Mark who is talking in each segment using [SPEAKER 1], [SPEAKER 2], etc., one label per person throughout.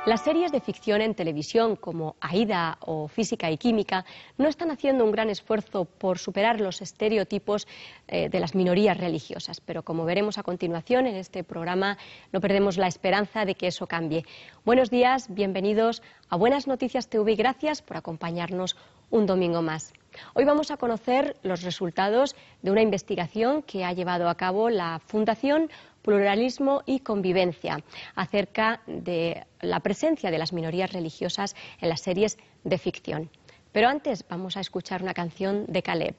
[SPEAKER 1] Las series de ficción en televisión como Aída o Física y Química no están haciendo un gran esfuerzo por superar los estereotipos de las minorías religiosas, pero como veremos a continuación en este programa, no perdemos la esperanza de que eso cambie. Buenos días, bienvenidos a Buenas Noticias TV y gracias por acompañarnos un domingo más. Hoy vamos a conocer los resultados de una investigación que ha llevado a cabo la Fundación Pluralismo y Convivencia acerca de la presencia de las minorías religiosas en las series de ficción. Pero antes vamos a escuchar una canción de Caleb.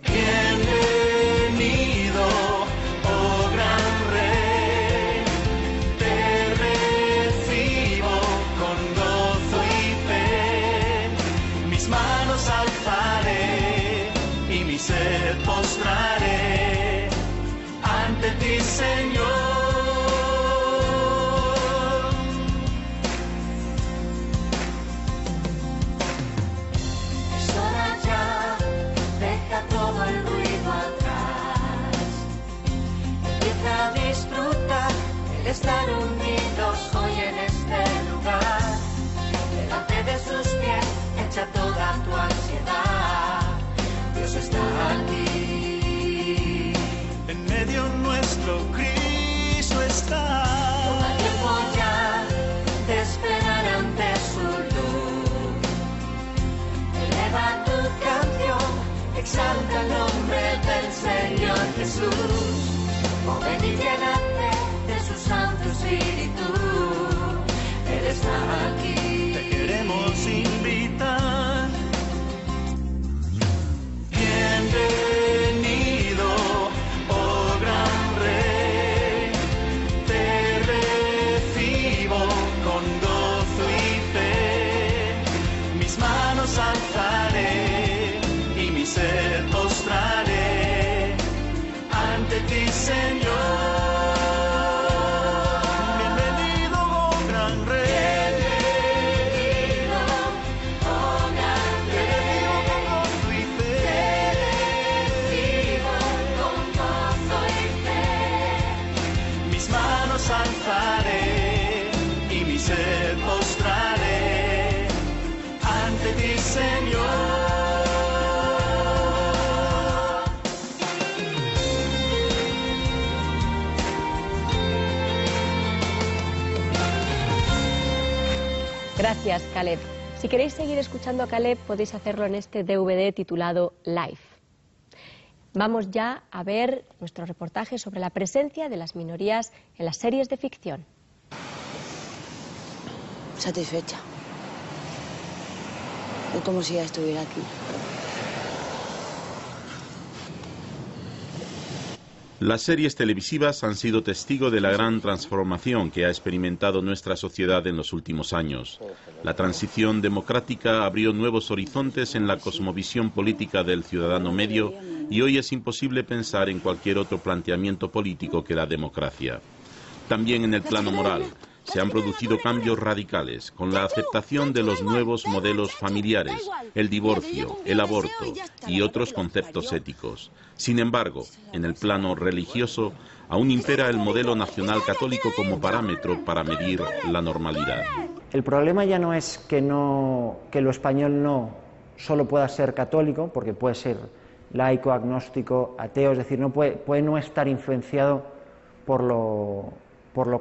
[SPEAKER 2] Bienvenido, oh gran rey, te recibo con gozo y fe, mis manos alzaré y mi ser postraré ante ti, Señor. Es hora ya, deja todo el ruido atrás, empieza a disfrutar el estar unidos hoy en este lugar. Delante de sus pies, echa toda tu ansiedad, Dios está aquí. En medio nuestro Cristo está. Toma tiempo ya de esperar ante su luz. Eleva tu canción, exalta el nombre del Señor Jesús. Oh, ven y llénate de su Santo Espíritu. Él está aquí. Te queremos invitar. Bienvenido, oh gran rey, te recibo con gozo y fe, mis manos alzaré y mi ser postraré ante ti, Señor. Bienvenido, oh gran rey. Bienvenido, oh gran rey. Recibo con gozo y fe. Mis manos alzaré y mi ser postraré ante ti, Señor.
[SPEAKER 1] Gracias, Caleb. Si queréis seguir escuchando a Caleb, podéis hacerlo en este DVD titulado Live. Vamos ya a ver nuestro reportaje sobre la presencia de las minorías en las series de ficción.
[SPEAKER 3] Satisfecha. Es como si ya estuviera aquí.
[SPEAKER 4] Las series televisivas han sido testigo de la gran transformación que ha experimentado nuestra sociedad en los últimos años. La transición democrática abrió nuevos horizontes en la cosmovisión política del ciudadano medio y hoy es imposible pensar en cualquier otro planteamiento político que la democracia. También en el plano moral se han producido cambios radicales con la aceptación de los nuevos modelos familiares, el divorcio, el aborto y otros conceptos éticos. Sin embargo, en el plano religioso, aún impera el modelo nacional católico como parámetro para medir la normalidad.
[SPEAKER 5] El problema ya no es que lo español no solo pueda ser católico, porque puede ser laico, agnóstico, ateo, es decir, puede no estar influenciado por lo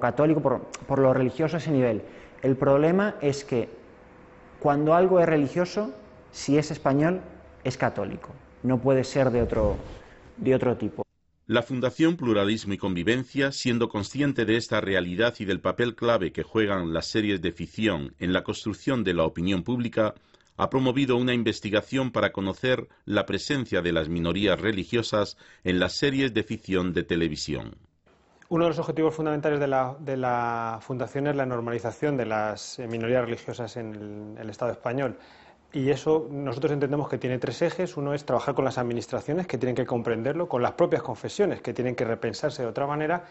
[SPEAKER 5] católico, por lo religioso a ese nivel. El problema es que cuando algo es religioso, si es español, es católico. No puede ser de otro tipo.
[SPEAKER 4] La Fundación Pluralismo y Convivencia, siendo consciente de esta realidad y del papel clave que juegan las series de ficción en la construcción de la opinión pública, ha promovido una investigación para conocer la presencia de las minorías religiosas en las series de ficción de televisión.
[SPEAKER 6] Uno de los objetivos fundamentales de la Fundación es la normalización de las minorías religiosas en el Estado español. Y eso nosotros entendemos que tiene tres ejes. Uno es trabajar con las administraciones, que tienen que comprenderlo, con las propias confesiones, que tienen que repensarse de otra manera,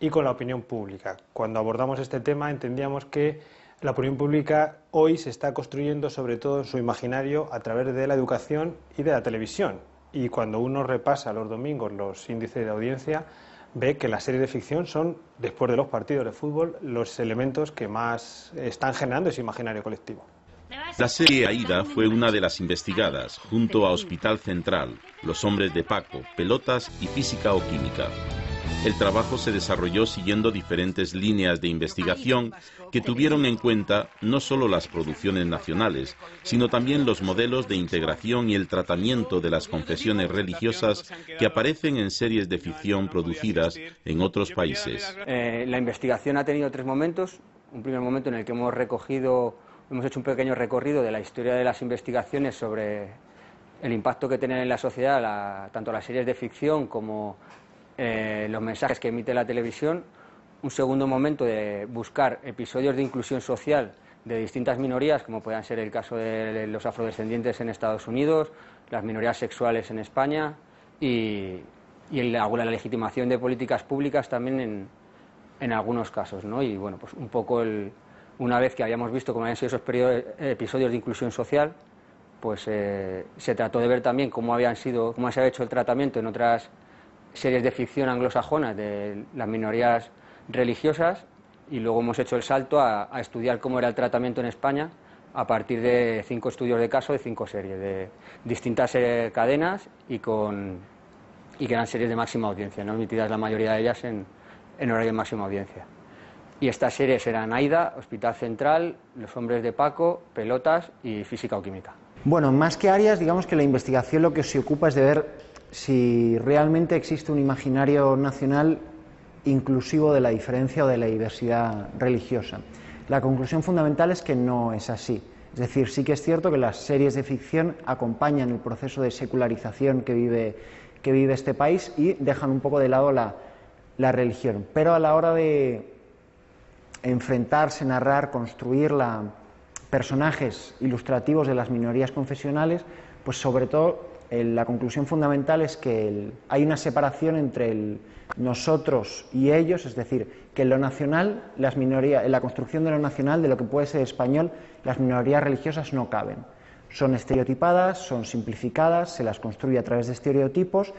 [SPEAKER 6] y con la opinión pública. Cuando abordamos este tema entendíamos que la opinión pública hoy se está construyendo sobre todo en su imaginario a través de la educación y de la televisión. Y cuando uno repasa los domingos los índices de audiencia, ve que las series de ficción son, después de los partidos de fútbol, los elementos que más están generando ese imaginario colectivo.
[SPEAKER 4] La serie Aída fue una de las investigadas, junto a Hospital Central, Los hombres de Paco, Pelotas y Física o Química. El trabajo se desarrolló siguiendo diferentes líneas de investigación que tuvieron en cuenta no solo las producciones nacionales, sino también los modelos de integración y el tratamiento de las confesiones religiosas que aparecen en series de ficción producidas en otros países.
[SPEAKER 7] La investigación ha tenido tres momentos. Un primer momento en el que hemos hecho un pequeño recorrido de la historia de las investigaciones sobre el impacto que tienen en la sociedad tanto las series de ficción como los mensajes que emite la televisión. Un segundo momento de buscar episodios de inclusión social de distintas minorías, como puedan ser el caso de los afrodescendientes en Estados Unidos, las minorías sexuales en España y la legitimación de políticas públicas también en algunos casos, ¿no? Y bueno, pues un poco una vez que habíamos visto cómo habían sido esos episodios de inclusión social, pues se trató de ver también cómo se había hecho el tratamiento en otras series de ficción anglosajonas de las minorías religiosas, y luego hemos hecho el salto a estudiar cómo era el tratamiento en España a partir de 5 estudios de caso de 5 series de distintas cadenas y que eran series de máxima audiencia, no emitidas la mayoría de ellas en horario de máxima audiencia. Y estas series eran Aída, Hospital Central, Los hombres de Paco, Pelotas y Física o Química.
[SPEAKER 5] Bueno, más que áreas, digamos que la investigación lo que se ocupa es de ver si realmente existe un imaginario nacional inclusivo de la diferencia o de la diversidad religiosa. La conclusión fundamental es que no es así. Es decir, sí que es cierto que las series de ficción acompañan el proceso de secularización que vive este país y dejan un poco de lado la religión. Pero a la hora de enfrentarse, narrar, construir personajes ilustrativos de las minorías confesionales, pues sobre todo la conclusión fundamental es que hay una separación entre nosotros y ellos, es decir, que en lo nacional, en la construcción de lo nacional, de lo que puede ser español, las minorías religiosas no caben. Son estereotipadas, son simplificadas, se las construye a través de estereotipos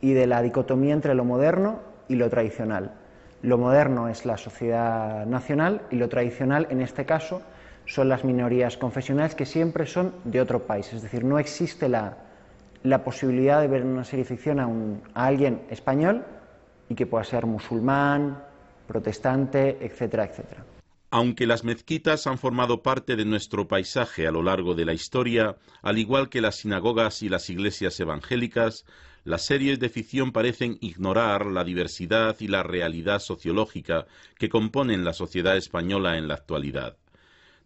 [SPEAKER 5] y de la dicotomía entre lo moderno y lo tradicional. Lo moderno es la sociedad nacional y lo tradicional, en este caso, son las minorías confesionales que siempre son de otro país. Es decir, no existe la posibilidad de ver en una serie de ficción a alguien español y que pueda ser musulmán, protestante, etcétera, etcétera.
[SPEAKER 4] Aunque las mezquitas han formado parte de nuestro paisaje a lo largo de la historia, al igual que las sinagogas y las iglesias evangélicas, las series de ficción parecen ignorar la diversidad y la realidad sociológica que componen la sociedad española en la actualidad.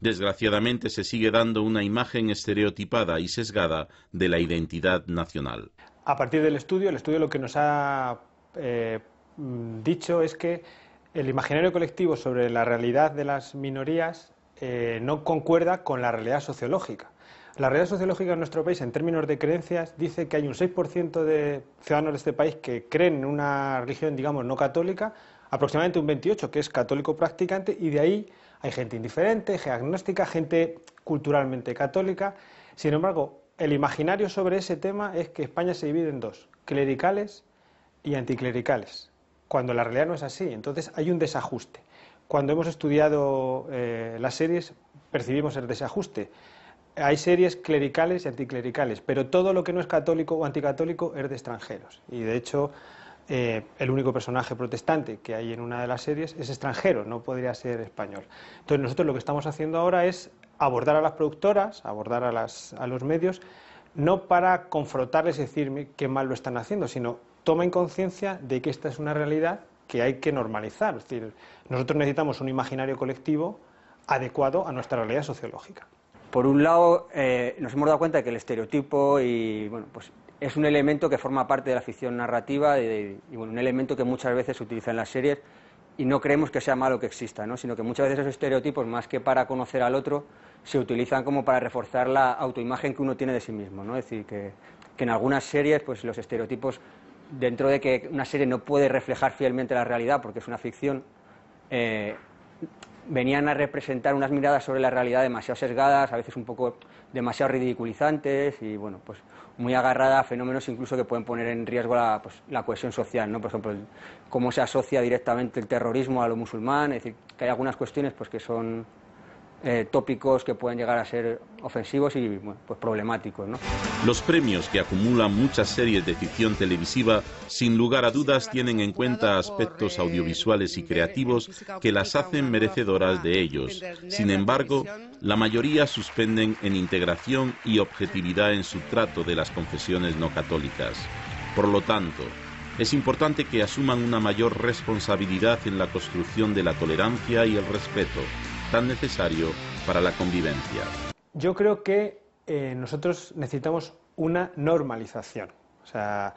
[SPEAKER 4] Desgraciadamente se sigue dando una imagen estereotipada y sesgada de la identidad nacional.
[SPEAKER 6] A partir del estudio lo que nos ha dicho es que el imaginario colectivo sobre la realidad de las minorías no concuerda con la realidad sociológica. La realidad sociológica en nuestro país, en términos de creencias, dice que hay un 6% de ciudadanos de este país que creen en una religión, digamos, no católica, aproximadamente un 28% que es católico practicante, y de ahí hay gente indiferente, gente agnóstica, gente culturalmente católica. Sin embargo, el imaginario sobre ese tema es que España se divide en dos, clericales y anticlericales, cuando la realidad no es así. Entonces hay un desajuste. Cuando hemos estudiado las series percibimos el desajuste. Hay series clericales y anticlericales, pero todo lo que no es católico o anticatólico es de extranjeros. Y de hecho, el único personaje protestante que hay en una de las series es extranjero, no podría ser español. Entonces nosotros lo que estamos haciendo ahora es abordar a las productoras, abordar a los medios, no para confrontarles y decir qué mal lo están haciendo, sino tomen conciencia de que esta es una realidad que hay que normalizar. Es decir, nosotros necesitamos un imaginario colectivo adecuado a nuestra realidad sociológica.
[SPEAKER 7] Por un lado, nos hemos dado cuenta de que el estereotipo es un elemento que forma parte de la ficción narrativa y un elemento que muchas veces se utiliza en las series, y no creemos que sea malo que exista, ¿no? Sino que muchas veces esos estereotipos, más que para conocer al otro, se utilizan como para reforzar la autoimagen que uno tiene de sí mismo, ¿no? Es decir, que en algunas series pues los estereotipos dentro de que una serie no puede reflejar fielmente la realidad porque es una ficción, venían a representar unas miradas sobre la realidad demasiado sesgadas, a veces un poco demasiado ridiculizantes y bueno, pues muy agarrada a fenómenos incluso que pueden poner en riesgo la cohesión social, ¿no? Por ejemplo, cómo se asocia directamente el terrorismo a lo musulmán, es decir, que hay algunas cuestiones pues que son tópicos que pueden llegar a ser ofensivos y bueno, pues problemáticos, ¿no?
[SPEAKER 4] Los premios que acumulan muchas series de ficción televisiva, sin lugar a dudas, tienen en cuenta aspectos audiovisuales y creativos que las hacen merecedoras de ellos. Sin embargo, la mayoría suspenden en integración y objetividad en su trato de las confesiones no católicas. Por lo tanto, es importante que asuman una mayor responsabilidad en la construcción de la tolerancia y el respeto, tan necesario para la convivencia.
[SPEAKER 6] Yo creo que nosotros necesitamos una normalización. O sea,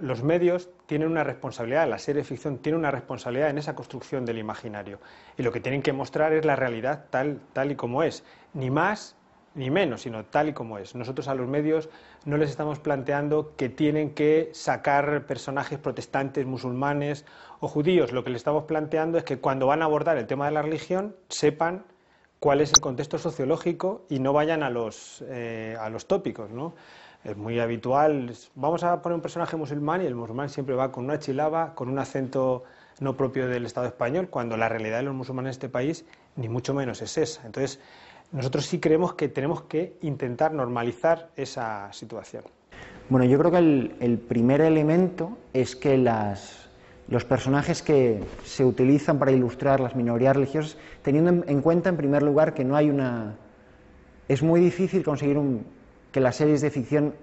[SPEAKER 6] los medios tienen una responsabilidad, la serie de ficción tiene una responsabilidad en esa construcción del imaginario. Y lo que tienen que mostrar es la realidad tal y como es. Ni más ni menos, sino tal y como es. Nosotros a los medios no les estamos planteando que tienen que sacar personajes protestantes, musulmanes o judíos. Lo que les estamos planteando es que cuando van a abordar el tema de la religión sepan cuál es el contexto sociológico y no vayan a los tópicos, ¿no? Es muy habitual, vamos a poner un personaje musulmán y el musulmán siempre va con una chilaba, con un acento no propio del Estado español, cuando la realidad de los musulmanes en este país ni mucho menos es esa. Entonces, nosotros sí creemos que tenemos que intentar normalizar esa situación.
[SPEAKER 5] Bueno, yo creo que el primer elemento es que los personajes que se utilizan para ilustrar las minorías religiosas, teniendo en cuenta, en primer lugar, que no hay una... Es muy difícil conseguir que las series de ficción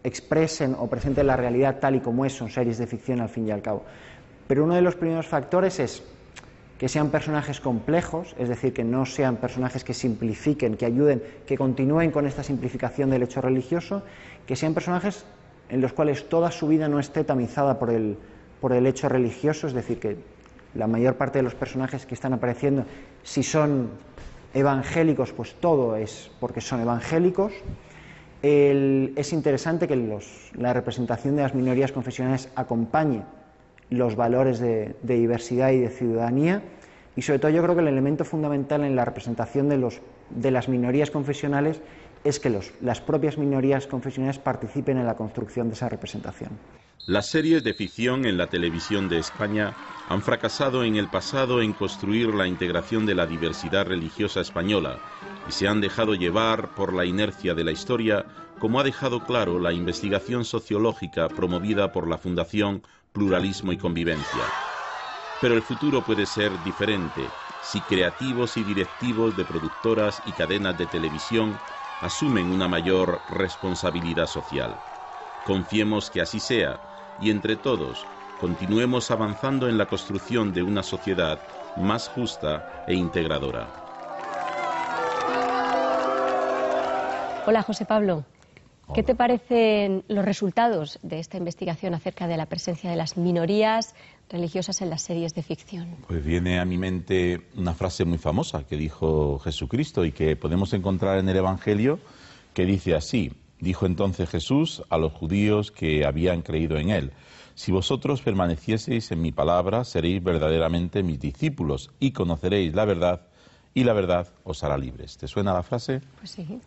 [SPEAKER 5] expresen o presenten la realidad tal y como es, son series de ficción al fin y al cabo. Pero uno de los primeros factores es que sean personajes complejos, es decir, que no sean personajes que simplifiquen, que ayuden, que continúen con esta simplificación del hecho religioso, que sean personajes en los cuales toda su vida no esté tamizada por el hecho religioso, es decir, que la mayor parte de los personajes que están apareciendo, si son evangélicos, pues todo es porque son evangélicos. Es interesante que la representación de las minorías confesionales acompañe los valores de diversidad y de ciudadanía, y sobre todo yo creo que el elemento fundamental en la representación de las minorías confesionales es que las propias minorías confesionales participen en la construcción de esa representación.
[SPEAKER 4] Las series de ficción en la televisión de España han fracasado en el pasado en construir la integración de la diversidad religiosa española y se han dejado llevar por la inercia de la historia, como ha dejado claro la investigación sociológica promovida por la Fundación Pluralismo y Convivencia. Pero el futuro puede ser diferente si creativos y directivos de productoras y cadenas de televisión asumen una mayor responsabilidad social. Confiemos que así sea y entre todos continuemos avanzando en la construcción de una sociedad más justa e integradora.
[SPEAKER 1] Hola, José Pablo. ¿Qué te parecen los resultados de esta investigación acerca de la presencia de las minorías religiosas en las series de ficción?
[SPEAKER 4] Pues viene a mi mente una frase muy famosa que dijo Jesucristo y que podemos encontrar en el Evangelio, que dice así: dijo entonces Jesús a los judíos que habían creído en él: si vosotros permanecieseis en mi palabra, seréis verdaderamente mis discípulos y conoceréis la verdad, y la verdad os hará libres. ¿Te suena la frase?
[SPEAKER 1] Pues sí.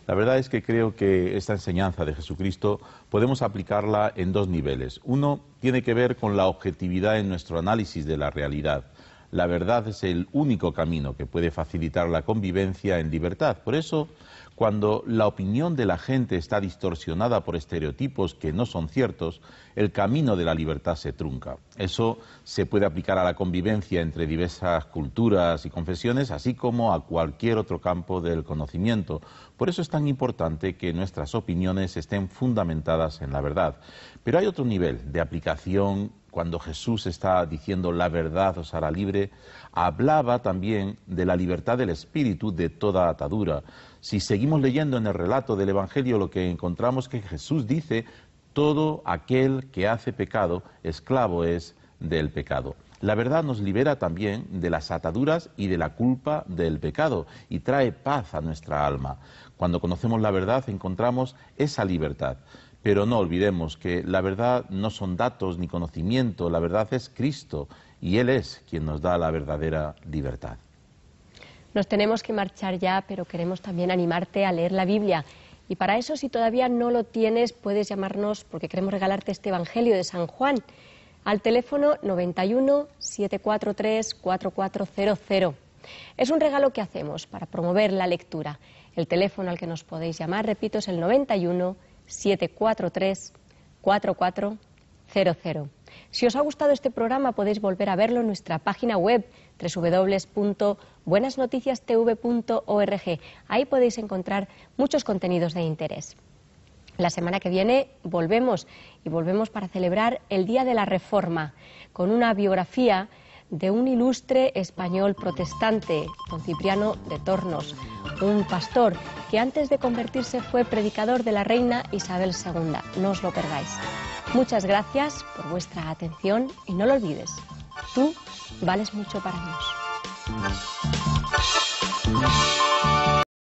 [SPEAKER 4] La verdad es que creo que esta enseñanza de Jesucristo podemos aplicarla en dos niveles. Uno tiene que ver con la objetividad en nuestro análisis de la realidad. La verdad es el único camino que puede facilitar la convivencia en libertad. Por eso, cuando la opinión de la gente está distorsionada por estereotipos que no son ciertos, el camino de la libertad se trunca. Eso se puede aplicar a la convivencia entre diversas culturas y confesiones, así como a cualquier otro campo del conocimiento. Por eso es tan importante que nuestras opiniones estén fundamentadas en la verdad. Pero hay otro nivel de aplicación. Cuando Jesús está diciendo la verdad os hará libre, hablaba también de la libertad del espíritu de toda atadura. Si seguimos leyendo en el relato del Evangelio, lo que encontramos es que Jesús dice: todo aquel que hace pecado, esclavo es del pecado. La verdad nos libera también de las ataduras y de la culpa del pecado y trae paz a nuestra alma. Cuando conocemos la verdad encontramos esa libertad. Pero no olvidemos que la verdad no son datos ni conocimiento, la verdad es Cristo y Él es quien nos da la verdadera libertad.
[SPEAKER 1] Nos tenemos que marchar ya, pero queremos también animarte a leer la Biblia. Y para eso, si todavía no lo tienes, puedes llamarnos porque queremos regalarte este Evangelio de San Juan al teléfono 91 743 4400. Es un regalo que hacemos para promover la lectura. El teléfono al que nos podéis llamar, repito, es el 91 743 4400. Si os ha gustado este programa podéis volver a verlo en nuestra página web www.buenasnoticiastv.org. Ahí podéis encontrar muchos contenidos de interés. La semana que viene volvemos para celebrar el Día de la Reforma con una biografía de un ilustre español protestante, don Cipriano de Tornos, un pastor que antes de convertirse fue predicador de la reina Isabel II. No os lo perdáis. Muchas gracias por vuestra atención y no lo olvides, tú vales mucho para Dios.